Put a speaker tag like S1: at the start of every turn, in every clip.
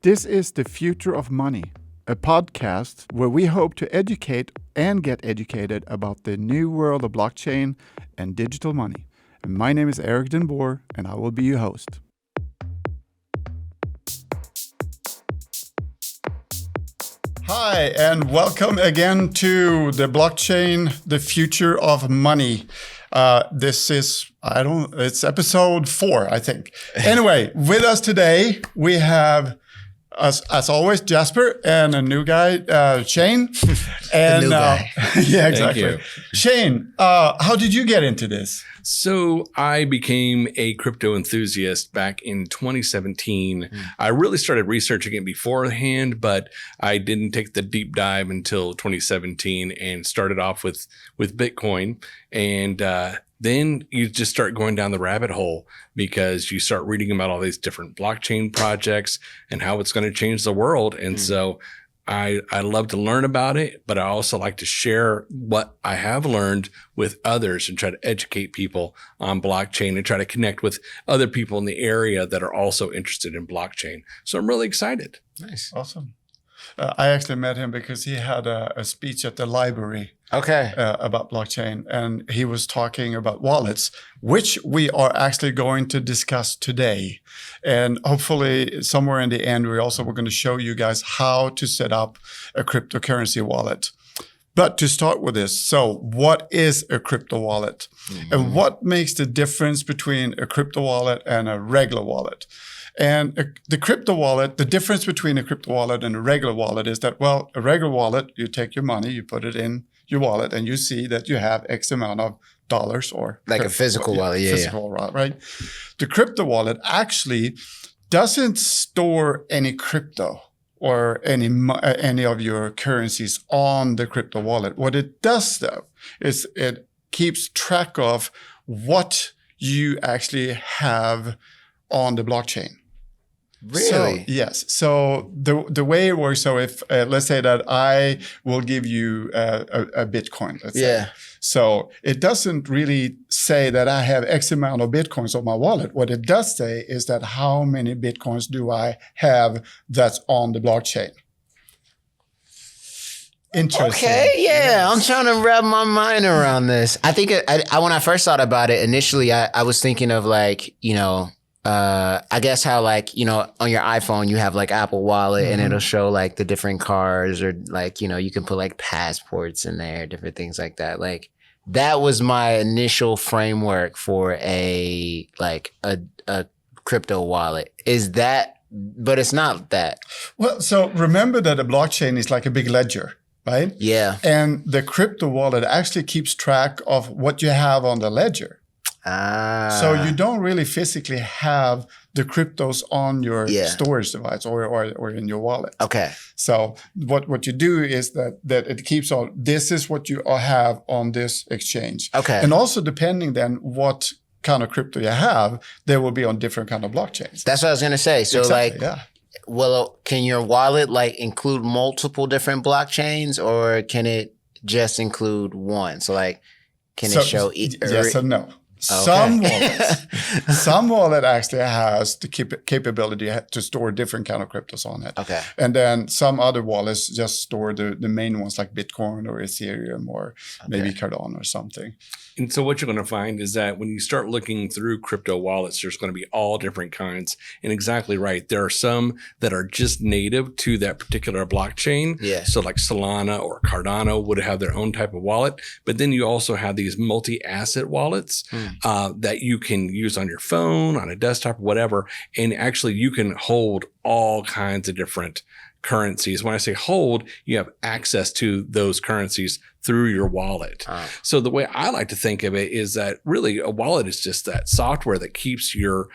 S1: This is The Future of Money, a podcast where we hope to educate and get educated about the new world of blockchain and digital money. And my name is Eric Den Boer, and I will be your host. Hi, and welcome again to the blockchain, The Future of Money. This is, it's episode 4, I think. Anyway, with us today, we have, as always, Jasper and a new guy, Shane. And
S2: the new guy.
S1: Yeah, exactly. Shane, how did you get into this?
S2: So I became a crypto enthusiast back in 2017. I really started researching it beforehand, but I didn't take the deep dive until 2017 and started off with Bitcoin. And then you just start going down the rabbit hole because you start reading about all these different blockchain projects and how it's going to change the world. And so I love to learn about it, but I also like to share what I have learned with others and try to educate people on blockchain and try to connect with other people in the area that are also interested in blockchain. So I'm really excited.
S1: Nice. Awesome. I actually met him because he had a speech at the library about blockchain, and he was talking about wallets, which we are actually going to discuss today. And hopefully somewhere in the end, we're going to show you guys how to set up a cryptocurrency wallet. But to start with this, so what is a crypto wallet? And what makes the difference between a crypto wallet and a regular wallet? And the crypto wallet, the difference between a crypto wallet and a regular wallet is that, well, a regular wallet, you take your money, you put it in your wallet, and you see that you have X amount of dollars or
S3: like a physical wallet.
S1: Physical wallet, right? The crypto wallet actually doesn't store any crypto or any of your currencies on the crypto wallet. What it does, though, is it keeps track of what you actually have on the blockchain.
S3: Really?
S1: So, yes. So the way it works, so if let's say that I will give you a Bitcoin, let's say. So it doesn't really say that I have X amount of Bitcoins on my wallet. What it does say is that how many Bitcoins do I have that's on the blockchain. Interesting.
S3: Okay, yeah. I'm trying to wrap my mind around this. I think I when I first thought about it initially, I was thinking of I guess how on your iPhone, you have like Apple Wallet and it'll show like the different cars or you can put like passports in there, different things like that. Like that was my initial framework for a crypto wallet. But it's not that.
S1: Well, so remember that a blockchain is like a big ledger, right?
S3: Yeah.
S1: And the crypto wallet actually keeps track of what you have on the ledger. So you don't really physically have the cryptos on your storage device or in your wallet.
S3: Okay.
S1: So what you do is that it keeps all, this is what you have on this exchange.
S3: Okay.
S1: And also depending then what kind of crypto you have, they will be on different kind of blockchains.
S3: That's what I was going to say. So well, can your wallet include multiple different blockchains or can it just include one? So can it show each?
S1: Yes and no.
S3: Okay.
S1: Some wallet actually has the capability to store different kind of cryptos on it.
S3: Okay.
S1: And then some other wallets just store the main ones like Bitcoin or Ethereum or maybe Cardano or something.
S2: And so what you're going to find is that when you start looking through crypto wallets, there's going to be all different kinds. And exactly right. There are some that are just native to that particular blockchain.
S3: Yeah.
S2: So like Solana or Cardano would have their own type of wallet. But then you also have these multi-asset wallets that you can use on your phone, on a desktop, whatever. And actually you can hold all kinds of different currencies. When I say hold, you have access to those currencies through your wallet. So the way I like to think of it is that really a wallet is just that software that keeps your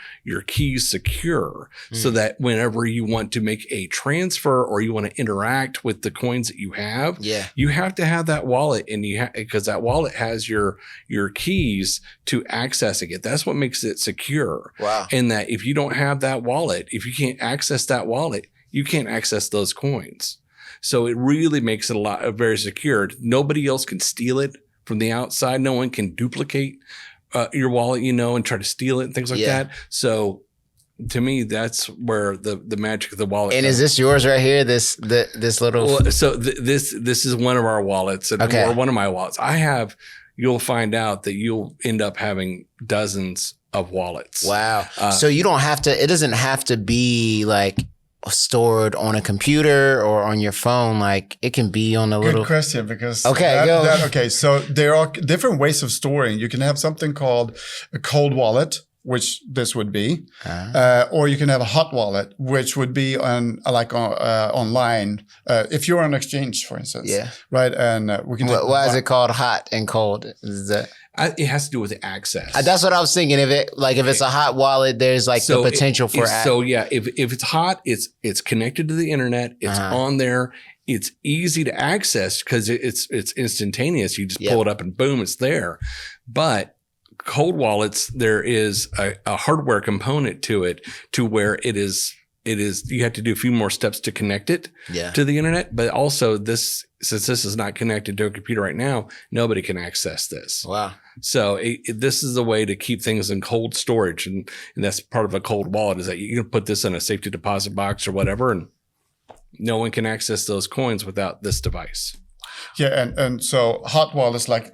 S2: keys secure so that whenever you want to make a transfer or you want to interact with the coins that you have, you have to have that wallet and because that wallet has your keys to accessing it. That's what makes it secure.
S3: Wow.
S2: And that if you don't have that wallet, if you can't access that wallet, you can't access those coins. So it really makes it very secure. Nobody else can steal it from the outside. No one can duplicate your wallet, and try to steal it and things like that. So to me, that's where the magic of the wallet.
S3: And is this yours right here? This little.
S2: Well, so this is one of our wallets, or one of my wallets. You'll find out that you'll end up having dozens of wallets.
S3: Wow. So you don't have to. It doesn't have to be like stored on a computer or on your phone. Like it can be on a little.
S1: Good question, because
S3: go.
S1: So there are different ways of storing. You can have something called a cold wallet, which this would be, or you can have a hot wallet, which would be online. If you're on exchange, for instance, right? And we can.
S3: Why is it called hot and cold? Is that?
S2: It has to do with access.
S3: That's what I was thinking. If it's a hot wallet, there's like the potential for.
S2: If it's hot, it's connected to the internet. It's on there. It's easy to access because it's instantaneous. You just pull it up and boom, it's there. But cold wallets, there is a hardware component to it, to where it is you have to do a few more steps to connect it to the internet. But also since this is not connected to a computer right now, nobody can access this.
S3: Wow.
S2: So this is a way to keep things in cold storage. And that's part of a cold wallet, is that you can put this in a safety deposit box or whatever, and no one can access those coins without this device.
S1: Yeah, and so hot wallets, like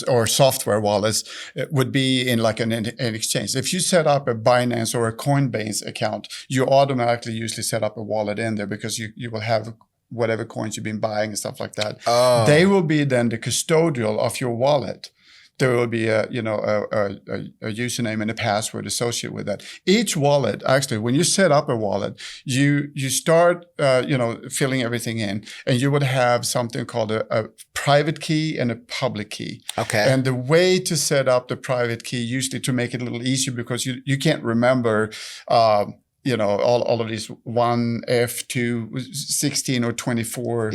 S1: or software wallets, it would be in like an exchange. If you set up a Binance or a Coinbase account, you automatically usually set up a wallet in there, because you will have whatever coins you've been buying and stuff like that. Oh. They will be then the custodial of your wallet. There will be a username and a password associated with that. Each wallet, actually, when you set up a wallet, you start filling everything in, and you would have something called a private key and a public key.
S3: Okay.
S1: And the way to set up the private key, usually to make it a little easier, because you can't remember all of these 1F to 16 or 24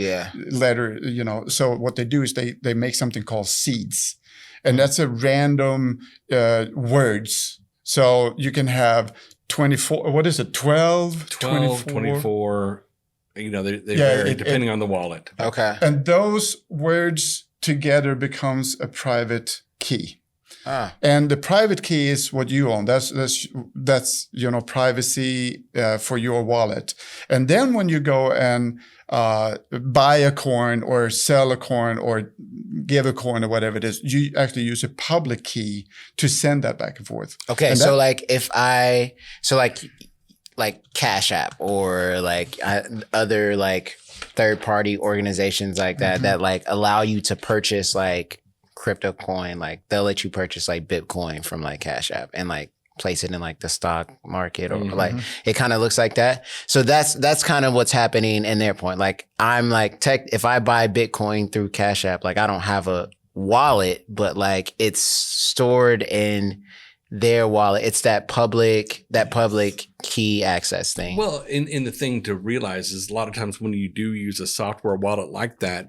S1: letter, So what they do is they make something called seeds. And that's a random words. So you can have 24, what is it, 12,
S2: 24. They vary depending on the wallet.
S3: Okay.
S1: And those words together becomes a private key. And the private key is what you own. That's privacy for your wallet. And then when you go and buy a coin or sell a coin or give a coin or whatever it is, you actually use a public key to send that back and forth.
S3: Okay, and so like Cash App or like other like third-party organizations like that that like allow you to purchase like crypto coin, like they'll let you purchase like Bitcoin from like Cash App and like place it in like the stock market or like it kind of looks like that. So that's kind of what's happening in their point. Like I'm like if I buy Bitcoin through Cash App, like I don't have a wallet, but like it's stored in their wallet. It's that public key access thing.
S2: Well, in the thing to realize is a lot of times when you do use a software wallet like that,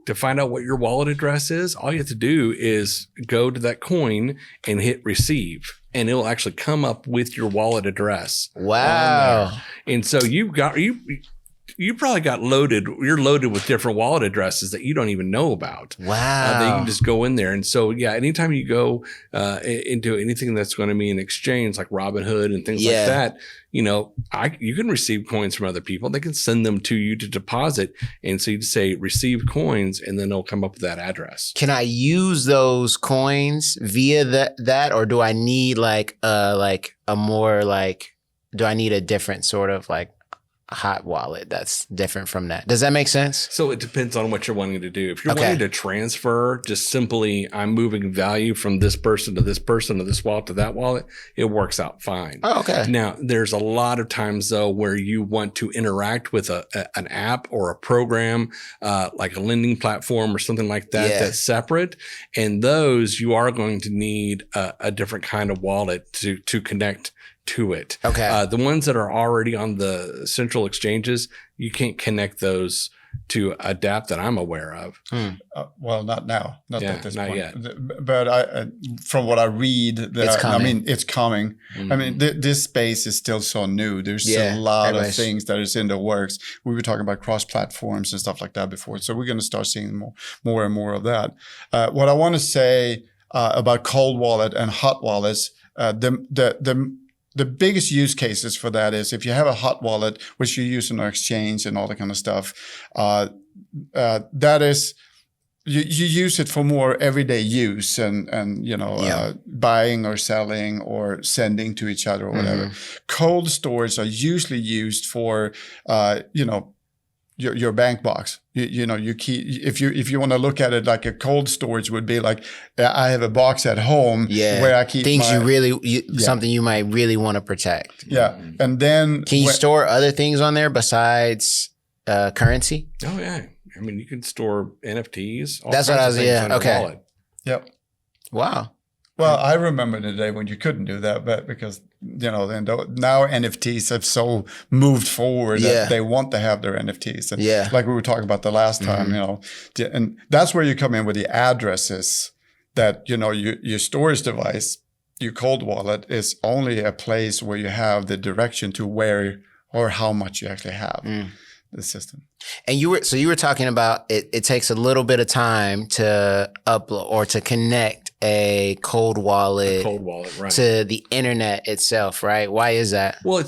S2: to find out what your wallet address is, all you have to do is go to that coin and hit receive, and it'll actually come up with your wallet address.
S3: Wow.
S2: And so you probably got loaded. You're loaded with different wallet addresses that you don't even know about.
S3: Wow.
S2: That you can just go in there. And so, anytime you go into anything that's going to be an exchange like Robinhood and things like that, you can receive coins from other people. They can send them to you to deposit. And so you just say receive coins, and then they'll come up with that address.
S3: Can I use those coins via that, or do I need do I need a different sort of like hot wallet that's different from that? Does that make sense?
S2: So it depends on what you're wanting to do. If you're wanting to transfer, just simply I'm moving value from this person to this person to this wallet to that wallet, it works out fine.
S3: Oh, okay.
S2: Now, there's a lot of times though where you want to interact with an app or a program, like a lending platform or something like that, that's separate. And those you are going to need a different kind of wallet to connect to it.
S3: Okay.
S2: The ones that are already on the central exchanges, you can't connect those to adapt that I'm aware of.
S1: Well, not now, not at this point.
S2: Yet.
S1: But from what I read,
S3: it's coming.
S1: It's coming.
S2: Mm-hmm.
S1: I mean, this space is still so new. There's a lot of things that is in the works. We were talking about cross platforms and stuff like that before, so we're going to start seeing more and more of that. What I want to say about cold wallet and hot wallets, the biggest use cases for that is if you have a hot wallet, which you use in our exchange and all that kind of stuff, that is, you use it for more everyday use and buying or selling or sending to each other or whatever. Cold storage are usually used for, your bank box. You keep, if you want to look at it like a cold storage would be like, I have a box at home where I keep
S3: things something you might really want to protect.
S1: Yeah. And then
S3: can you store other things on there besides currency?
S2: Oh yeah. I mean, you can store NFTs.
S3: That's what I was, okay.
S2: Wallet.
S1: Yep.
S3: Wow.
S1: Well, I remember the day when you couldn't do that, but because, now NFTs have so moved forward that they want to have their NFTs. And like we were talking about the last time, and that's where you come in with the addresses that, your storage device, your cold wallet is only a place where you have the direction to where or how much you actually have the system.
S3: And you were talking about it takes a little bit of time to upload or to connect a cold wallet
S2: right,
S3: to the internet itself, right? Why is that?
S2: Well, I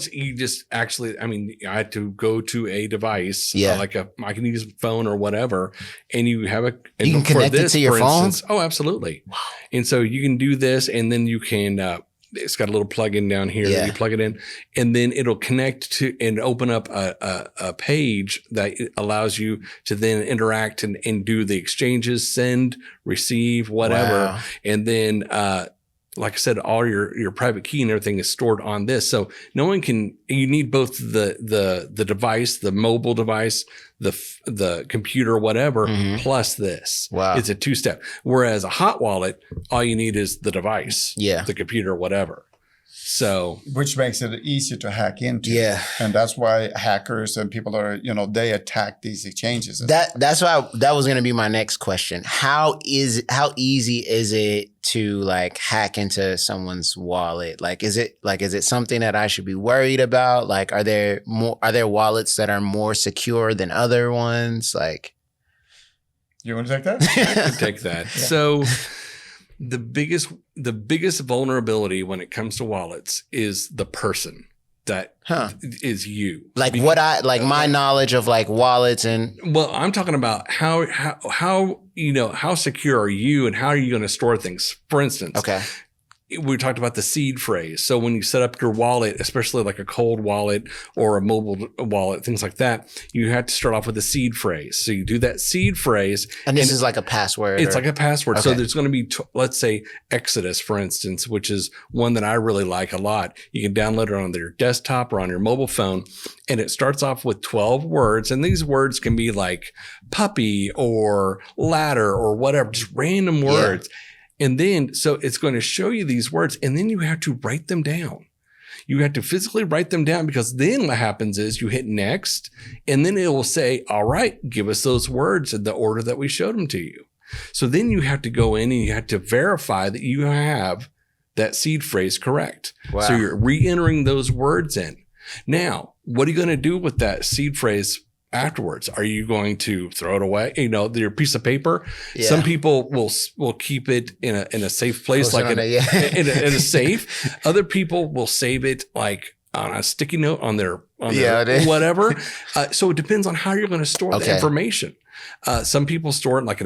S2: had to go to a device, I can use a phone or whatever, and you have
S3: you can connect it to your phone?
S2: Oh, absolutely. Wow. And so you can do this, and then you can, it's got a little plug-in down here that you plug it in, and then it'll connect to and open up a page that allows you to then interact and do the exchanges, send, receive, whatever. Wow. And then, like I said, all your private key and everything is stored on this. So no one can, you need both the device, the mobile device, the computer, whatever, plus this. Wow. It's a two-step. Whereas a hot wallet, all you need is the device, the computer, whatever. So,
S1: which makes it easier to hack into.
S3: Yeah.
S1: And that's why hackers and people are, they attack these exchanges.
S3: That's why that was going to be my next question. How easy is it to like hack into someone's wallet? Is it something that I should be worried about? Like, are there wallets that are more secure than other ones? Like,
S1: you want to take that?
S2: I can take that. Yeah. So the biggest vulnerability when it comes to wallets is the person that is you.
S3: Like my knowledge of like wallets and.
S2: Well, I'm talking about how secure are you and how are you going to store things? For instance, we talked about the seed phrase. So when you set up your wallet, especially like a cold wallet or a mobile wallet, things like that, you have to start off with a seed phrase. So you do that seed phrase.
S3: And this is like a password.
S2: It's like a password. Okay. So there's going to be, let's say Exodus, for instance, which is one that I really like a lot. You can download it on your desktop or on your mobile phone. And it starts off with 12 words. And these words can be like puppy or ladder or whatever, just random words. Yeah. And then, so it's going to show you these words, and then you have to write them down. You have to physically write them down, because then what happens is you hit next, and then it will say, all right, give us those words in the order that we showed them to you. So then you have to go in and you have to verify that you have that seed phrase correct. Wow. So you're re-entering those words in. Now, what are you going to do with that seed phrase afterwards? Are you going to throw it away? Your piece of paper. Yeah. Some people will keep it in a safe place, like in a safe. Other people will save it like on a sticky note on their whatever. So it depends on how you're going to store the information. Some people store it like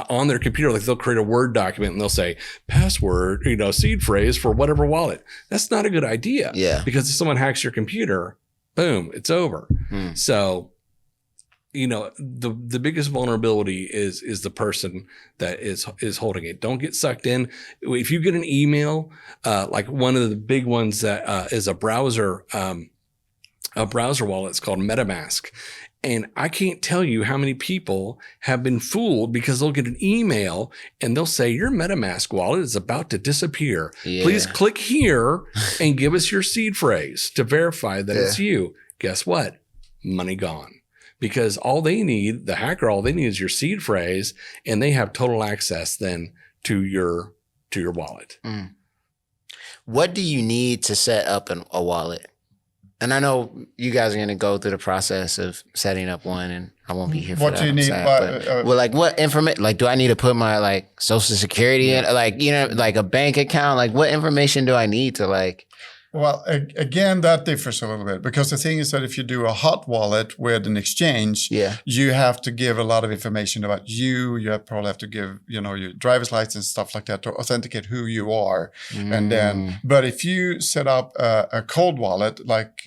S2: on their computer, like they'll create a Word document and they'll say password, seed phrase for whatever wallet. That's not a good idea. Yeah. Because if someone hacks your computer, boom, it's over. So, the biggest vulnerability is the person that is holding it. Don't get sucked in. If you get an email, like one of the big ones that is a browser wallet, it's called MetaMask. And I can't tell you how many people have been fooled because they'll get an email and they'll say, your MetaMask wallet is about to disappear. Yeah. Please click here and give us your seed phrase to verify that it's you. Guess what? Money gone. Because all they need is your seed phrase, and they have total access then to your wallet.
S3: What do you need to set up a wallet? And I know you guys are going to go through the process of setting up one, and I won't be here for that.
S1: What do you need?
S3: What information? Like, do I need to put my social security in? Like, like a bank account? Like, what information do I need to
S1: Well, again, that differs a little bit because the thing is that if you do a hot wallet with an exchange, you have to give a lot of information about you. You probably have to give, your driver's license, stuff like that to authenticate who you are. And then, but if you set up a cold wallet, like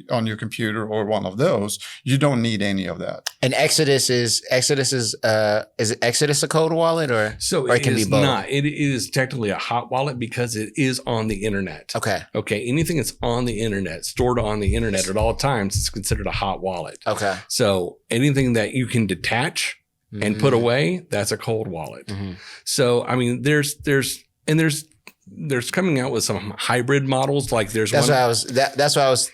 S1: on your computer or one of those, you don't need any of that.
S3: And Exodus is it Exodus a cold wallet or
S2: it can be both? Not. It is technically a hot wallet because it is on the internet. Okay. Anything that's on the internet, stored on the internet at all times, is considered a hot wallet.
S3: Okay.
S2: So anything that you can detach and put away, that's a cold wallet. So I mean, there's coming out with some hybrid models. Like that's
S3: what I was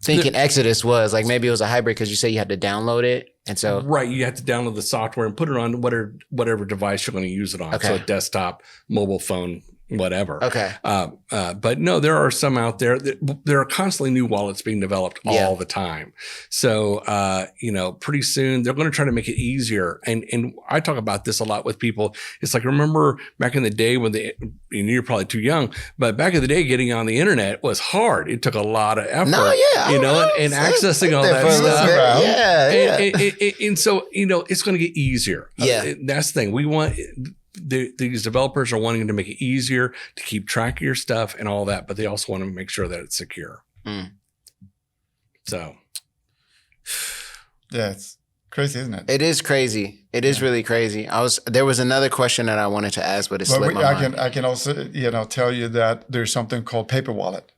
S3: thinking. Exodus was like maybe it was a hybrid because you say you had to download it. And so,
S2: right, you have to download the software and put it on whatever device you're going to use it on. So desktop, mobile phone, whatever. But no, there are some out there. There are constantly new wallets being developed all the time. So, pretty soon they're going to try to make it easier. And I talk about this a lot with people. It's like, remember back in the day when you're probably too young, but back in the day, getting on the internet was hard. It took a lot of effort, and accessing all that stuff. And so, it's going to get easier. That's the thing. We want... These developers are wanting to make it easier to keep track of your stuff and all that, but they also want to make sure that it's secure. So,
S1: yeah, it's crazy, isn't it?
S3: It is crazy. It is really crazy. There was another question that I wanted to ask, but it slipped my mind.
S1: I can also, tell you that there's something called paper wallet.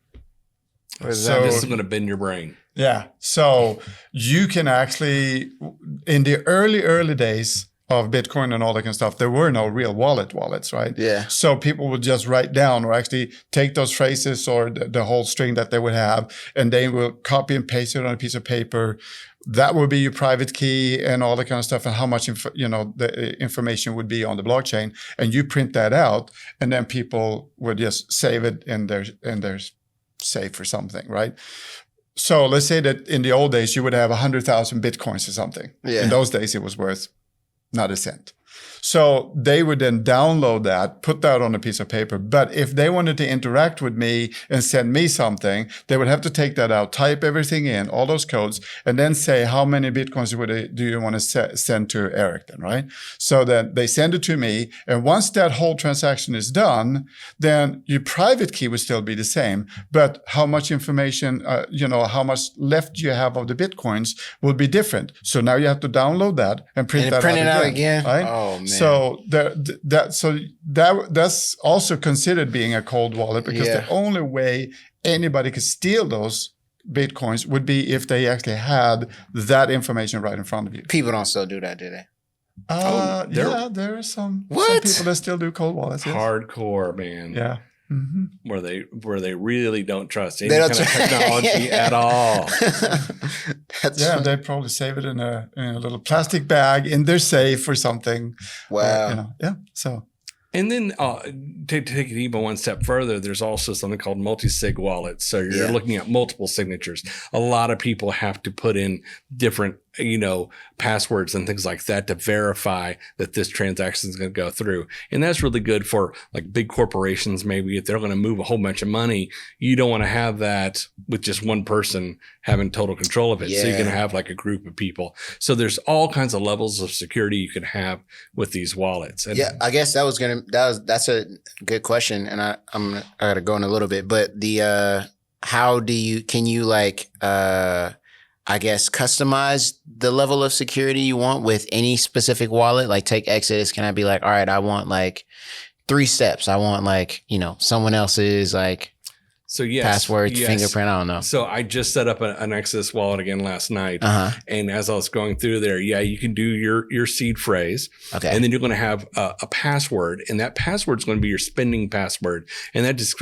S2: So this is going to bend your brain.
S1: Yeah. So you can actually, in the early days of Bitcoin and all that kind of stuff, there were no real wallets, right?
S3: Yeah.
S1: So people would just write down or actually take those phrases or the whole string that they would have, and they will copy and paste it on a piece of paper. That would be your private key and all that kind of stuff, and how much the information would be on the blockchain. And you print that out, and then people would just save it in their safe or something, right? So let's say that in the old days you would have 100,000 Bitcoins or something.
S3: Yeah.
S1: In those days it was worth not a cent. So they would then download that, put that on a piece of paper. But if they wanted to interact with me and send me something, they would have to take that out, type everything in, all those codes, and then say, how many Bitcoins do you want to send to Eric then, right? So then they send it to me. And once that whole transaction is done, then your private key would still be the same. But how much information, how much left you have of the Bitcoins will be different. So now you have to download that and print it out again. Right?
S3: Oh, man.
S1: So that's also considered being a cold wallet, because the only way anybody could steal those Bitcoins would be if they actually had that information right in front of you.
S3: People don't still do that, do they?
S1: There are some people that still do cold wallets. Yes.
S2: Hardcore, man.
S1: Yeah. Mm-hmm.
S2: Where they really don't trust any kind of technology at all.
S1: They probably save it in a little plastic bag in their safe or something.
S3: Wow.
S1: So.
S2: And then to take it even one step further, there's also something called multi-sig wallets. So you're looking at multiple signatures. A lot of people have to put in different, passwords and things like that to verify that this transaction is going to go through. And that's really good for like big corporations. Maybe if they're going to move a whole bunch of money, you don't want to have that with just one person having total control of it. So you're going to have like a group of people. So there's all kinds of levels of security you can have with these wallets. And
S3: I guess that's a good question. And I got to go in a little bit, but can you I guess customize the level of security you want with any specific wallet? Like take Exodus. Can I be like, all right, I want like 3 steps. I want like, someone else's like password, fingerprint. I don't know.
S2: So I just set up an Exodus wallet again last night. And as I was going through there, you can do your seed phrase.
S3: Okay.
S2: And then you're going to have a password, and that password is going to be your spending password. And that just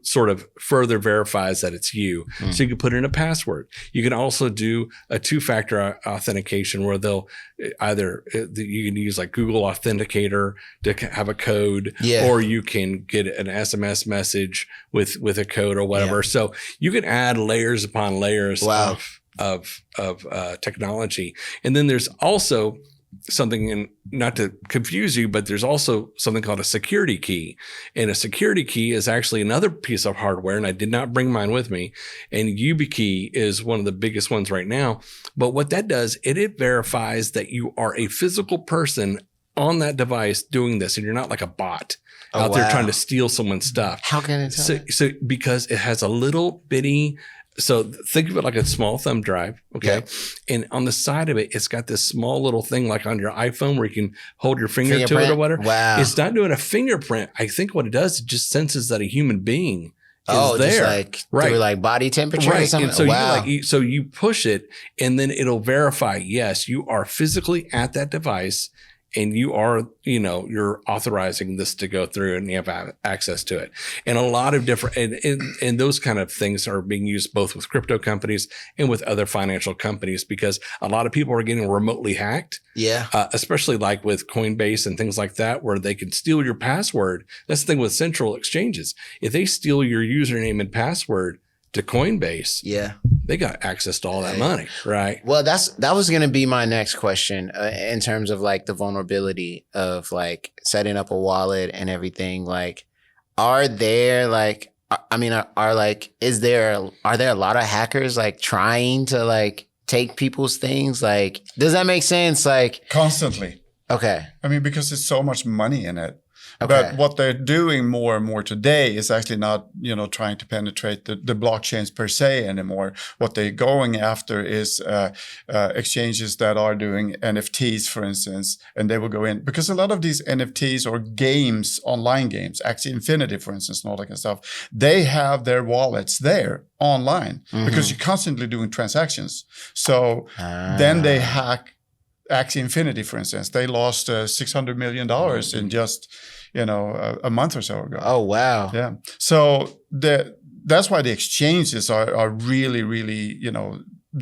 S2: sort of further verifies that it's you. So you can put in a password. You can also do a 2-factor authentication where they'll either you can use like Google Authenticator to have a code, or you can get an SMS message with a code or whatever. So you can add layers upon layers of technology. And then there's also something, and not to confuse you, but there's also something called a security key. And a security key is actually another piece of hardware. And I did not bring mine with me. And YubiKey is one of the biggest ones right now. But what that does, it verifies that you are a physical person on that device doing this. And you're not like a bot out there trying to steal someone's stuff.
S3: How can it tell?
S2: So because it has a little bitty, so think of it like a small thumb drive, okay? Yep. And on the side of it, it's got this small little thing like on your iPhone where you can hold your finger to it or whatever.
S3: Wow.
S2: It's not doing a fingerprint. I think what it does, it just senses that a human being is there.
S3: Just like through like body temperature or something?
S2: And so you push it and then it'll verify, yes, you are physically at that device. And you are, you're authorizing this to go through and you have access to it. And a lot of different, and those kind of things are being used both with crypto companies and with other financial companies, because a lot of people are getting remotely hacked.
S3: Yeah.
S2: Especially like with Coinbase and things like that, where they can steal your password. That's the thing with central exchanges. If they steal your username and password to Coinbase, they got access to all that money, right?
S3: Well, that was going to be my next question in terms of like the vulnerability of like setting up a wallet and everything. Like, are there like, I mean, are there a lot of hackers like trying to like take people's things? Like, does that make sense? Like
S1: constantly.
S3: Okay.
S1: I mean, because there's so much money in it.
S3: Okay.
S1: But what they're doing more and more today is actually not, trying to penetrate the blockchains per se anymore. What they're going after is exchanges that are doing NFTs, for instance, and they will go in. Because a lot of these NFTs or games, online games, Axie Infinity, for instance, and all that kind of stuff, they have their wallets there online because you're constantly doing transactions. So then they hack Axie Infinity, for instance. They lost $600 million in just a month or so ago.
S3: Oh, wow.
S1: Yeah. So that's why the exchanges are really, really,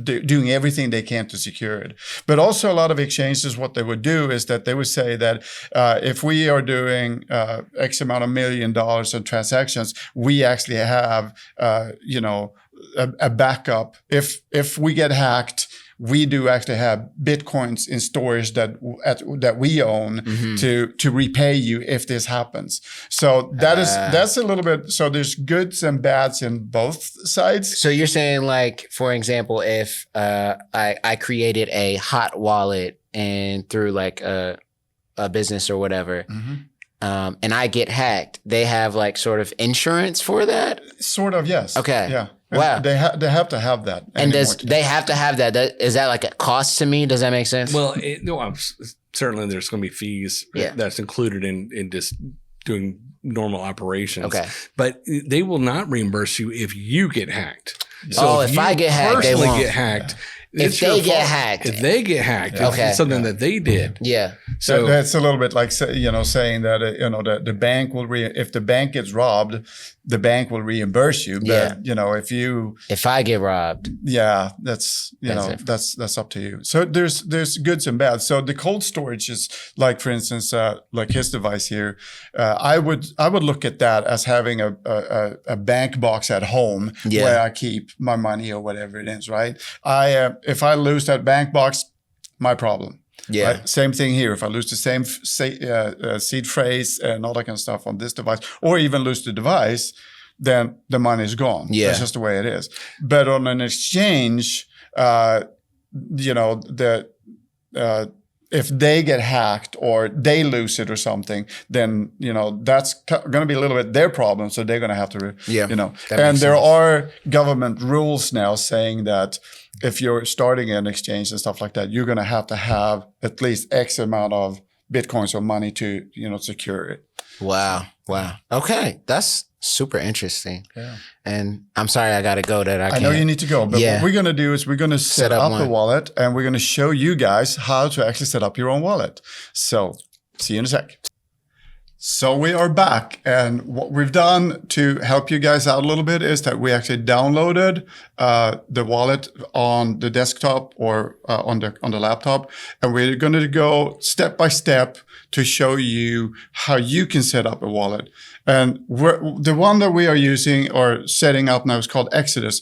S1: doing everything they can to secure it. But also a lot of exchanges, what they would do is that they would say that if we are doing X amount of $1 million in transactions, we actually have, a backup. If we get hacked, we do actually have Bitcoins in storage that we own to repay you if this happens. So that's a little bit, so there's goods and bads in both sides.
S3: So you're saying like, for example, if I created a hot wallet and through like a business or whatever, and I get hacked, they have like sort of insurance for that?
S1: Sort of, yes.
S3: Okay.
S1: Yeah.
S3: Wow.
S1: They have to have that.
S3: And they have to have that? Is that like a cost to me? Does that make sense?
S2: Well, certainly there's going to be fees that's included in just doing normal operations.
S3: Okay.
S2: But they will not reimburse you if you get hacked.
S3: So if I get hacked, they won't.
S2: Get hacked.
S3: If they get hacked.
S2: If they get hacked, it's something that they did.
S3: Yeah.
S1: So that's a little bit like, saying that, the bank will, if the bank gets robbed, the bank will reimburse you. But, if
S3: I get robbed.
S1: Yeah, that's up to you. So there's goods and bads. So the cold storage is like, for instance, like his device here. I would look at that as having a bank box at home where I keep my money or whatever it is, right? If I lose that bank box, my problem.
S3: Yeah.
S1: Right? Same thing here. If I lose the same seed phrase and all that kind of stuff on this device, or even lose the device, then the money is gone.
S3: Yeah.
S1: That's just the way it is. But on an exchange, if they get hacked or they lose it or something, then, that's going to be a little bit their problem. So they're going to have to, and there are government rules now saying that if you're starting an exchange and stuff like that, you're going to have at least X amount of Bitcoins or money to, secure it.
S3: Wow. Okay. That's super interesting.
S1: Yeah.
S3: And I'm sorry I got to go that
S1: I know you need to go, but what we're going to do is we're going to set up a wallet and we're going to show you guys how to actually set up your own wallet. So see you in a sec. So we are back, and what we've done to help you guys out a little bit is that we actually downloaded the wallet on the desktop or on the laptop, and we're going to go step by step to show you how you can set up a wallet. And the one that we are using or setting up now is called Exodus.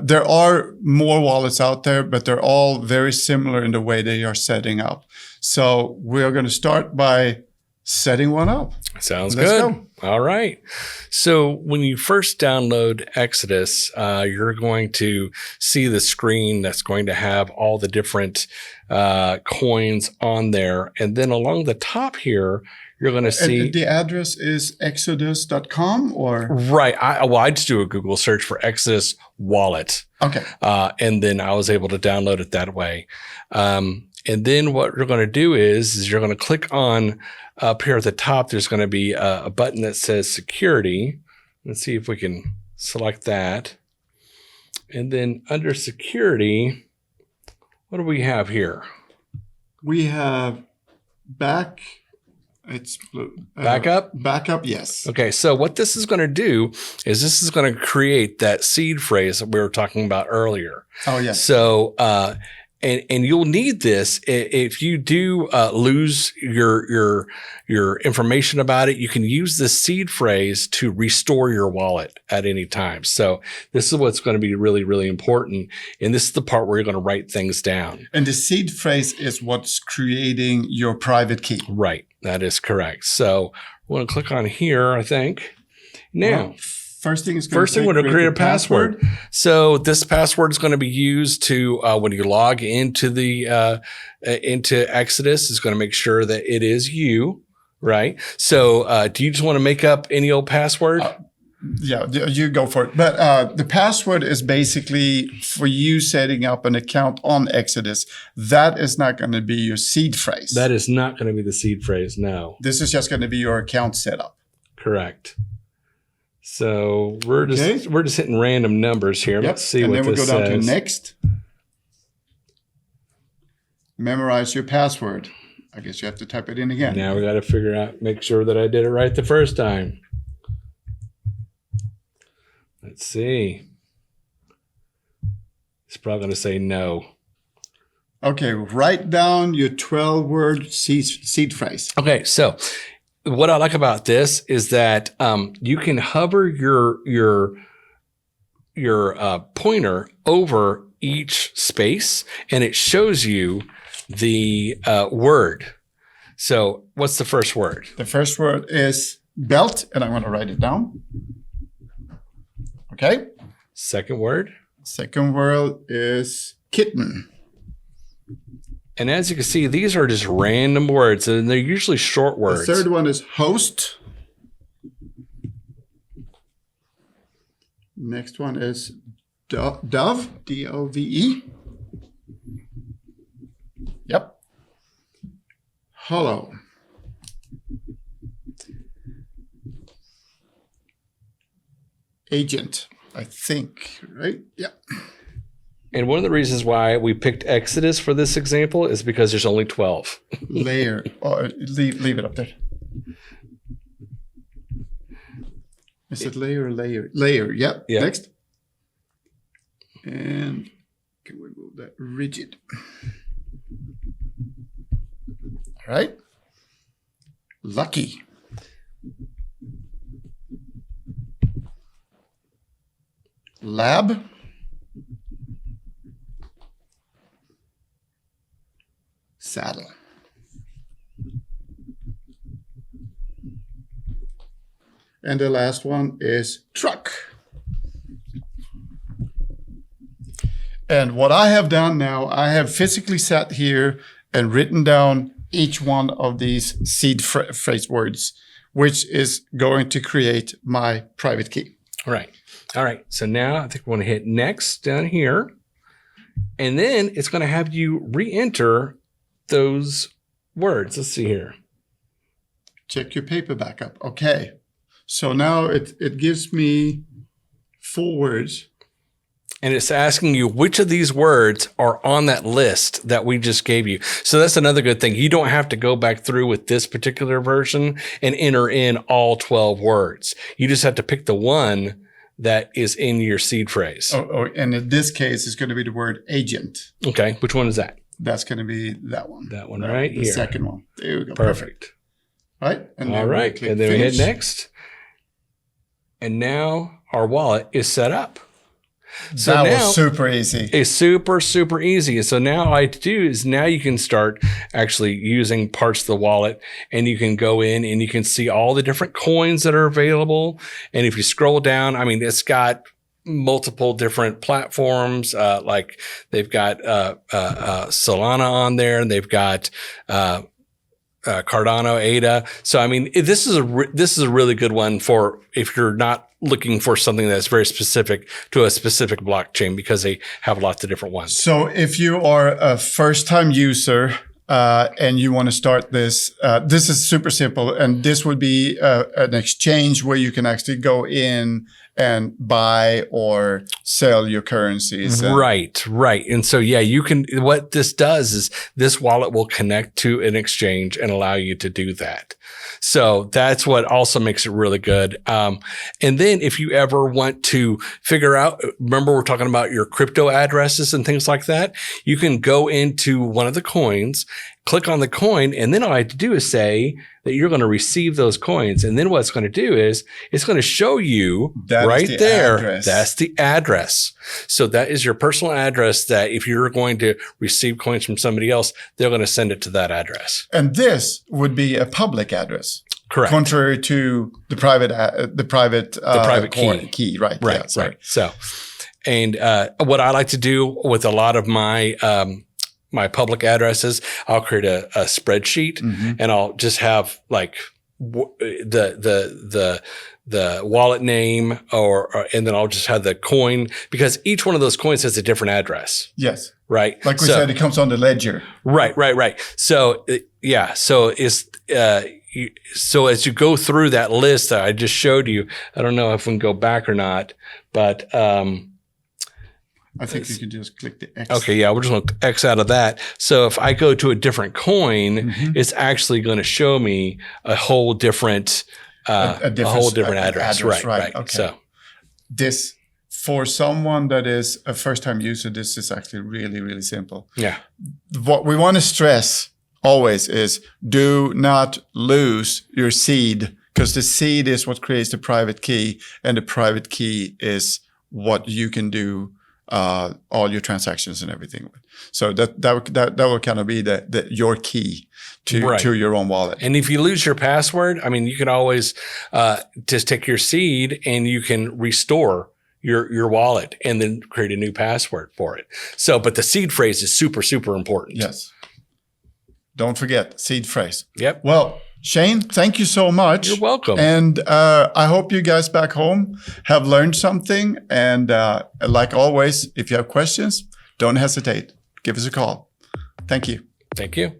S1: There are more wallets out there, but they're all very similar in the way they are setting up. So we're going to start by setting one up.
S2: Sounds
S1: Let's
S2: good.
S1: go.
S2: All right. So when you first download Exodus, you're going to see the screen that's going to have all the different coins on there. And then along the top here, you're going to see...
S1: And the address is exodus.com or?
S2: Right. I just do a Google search for Exodus wallet.
S1: Okay.
S2: And then I was able to download it that way. And then what you're going to do is you're going to click on up here at the top. There's going to be a button that says security. Let's see if we can select that. And then under security, what do we have here?
S1: We have it's blue.
S2: Backup?
S1: Backup, yes.
S2: Okay, so what this is going to do is this is going to create that seed phrase that we were talking about earlier.
S1: Oh, yes.
S2: So, and you'll need this if you do lose your information about it. You can use this seed phrase to restore your wallet at any time. So this is what's going to be really, really important. And this is the part where you're going to write things down.
S1: And the seed phrase is what's creating your private key.
S2: Right. That is correct. So we're going to click on here, I think. Now,
S1: well, first thing
S2: we're going to create a password. So this password is going to be used to when you log into the into Exodus, is going to make sure that it is you, right? So do you just want to make up any old password?
S1: Yeah, you go for it. But the password is basically for you setting up an account on Exodus. That is not going to be your seed phrase.
S2: That is not going to be the seed phrase, no.
S1: This is just going to be your account setup.
S2: Correct. So we're just hitting random numbers here.
S1: Yep.
S2: Let's see what this says.
S1: And then we go down to next. Memorize your password. I guess you have to type it in again.
S2: Now we got to make sure that I did it right the first time. Let's see. It's probably going to say no.
S1: Okay, write down your 12-word seed phrase.
S2: Okay, so what I like about this is that you can hover your pointer over each space, and it shows you the word. So what's the first word?
S1: The first word is belt, and I'm going to write it down. Okay.
S2: Second word?
S1: Second word is kitten.
S2: And as you can see, these are just random words, and they're usually short words.
S1: The third one is host. Next one is dove, D-O-V-E. Yep. Hollow. Agent, I think, right? Yeah.
S2: And one of the reasons why we picked Exodus for this example is because there's only 12.
S1: Layer. Oh, leave it up there. Is it layer or layer? Layer, yep.
S2: Yeah.
S1: Next. And can we move that rigid? All right. Lucky. Lab. Saddle. And the last one is truck. And what I have done now, I have physically sat here and written down each one of these seed phrase words, which is going to create my private key.
S2: Right. All right. So now I think we want to hit next down here. And then it's going to have you re-enter those words. Let's see here.
S1: Check your paper backup. Okay. So now it gives me 4 words.
S2: And it's asking you which of these words are on that list that we just gave you. So that's another good thing. You don't have to go back through with this particular version and enter in all 12 words. You just have to pick the one that is in your seed phrase.
S1: Oh, and in this case, it's going to be the word agent.
S2: Okay. Which one is that?
S1: That's going to be that one.
S2: That one right
S1: the
S2: here.
S1: The second one. There we go.
S2: Perfect.
S1: Right. And
S2: all right. And then
S1: finish.
S2: we hit next. And now our wallet is set up. So
S1: that
S2: now
S1: was super easy.
S2: it's super, super easy. And so now all I have to do is now you can start actually using parts of the wallet, and you can go in and you can see all the different coins that are available. And if you scroll down, I mean, it's got multiple different platforms. Like they've got Solana on there, and they've got Cardano, ADA. So I mean, this is a really good one for if you're not looking for something that's very specific to a specific blockchain, because they have lots of different ones.
S1: So if you are a first-time user and you want to start this, this is super simple, and this would be an exchange where you can actually go in and buy or sell your currencies.
S2: Right. And so, yeah, you can, what this does is this wallet will connect to an exchange and allow you to do that. So that's what also makes it really good. And then if you ever want to figure out, remember we're talking about your crypto addresses and things like that, you can go into one of the coins, click on the coin, and then all I have to do is say that you're going to receive those coins. And then what it's going to do is it's going to show you
S1: that
S2: right
S1: the
S2: there.
S1: Address.
S2: That's the address. So that is your personal address that if you're going to receive coins from somebody else, they're going to send it to that address.
S1: And this would be a public address.
S2: Correct.
S1: Contrary to the private key. Right.
S2: Right.
S1: Yeah, sorry.
S2: Right. So, and what I like to do with a lot of my my public addresses, I'll create a spreadsheet, and I'll just have like the wallet name, or and then I'll just have the coin, because each one of those coins has a different address.
S1: Yes.
S2: Right.
S1: Like we said, it comes on the ledger.
S2: Right. So yeah. So it's so as you go through that list that I just showed you, I don't know if we can go back or not, but
S1: I think you can just click the X.
S2: Okay, yeah, we're just going to X out of that. So if I go to a different coin, it's actually going to show me a whole different, a whole different address. Right.
S1: Okay.
S2: So
S1: this, for someone that is a first-time user, this is actually really, really simple.
S2: Yeah.
S1: What we want to stress always is do not lose your seed, because the seed is what creates the private key, and the private key is what you can do all your transactions and everything. So that will kind of be your key to your own wallet.
S2: And if you lose your password, I mean, you can always just take your seed and you can restore your wallet and then create a new password for it. So, but the seed phrase is super, super important.
S1: Yes. Don't forget seed phrase.
S2: Yep.
S1: Well, Shane, thank you so much.
S2: You're welcome.
S1: And I hope you guys back home have learned something. And like always, if you have questions, don't hesitate. Give us a call. Thank you.
S2: Thank you.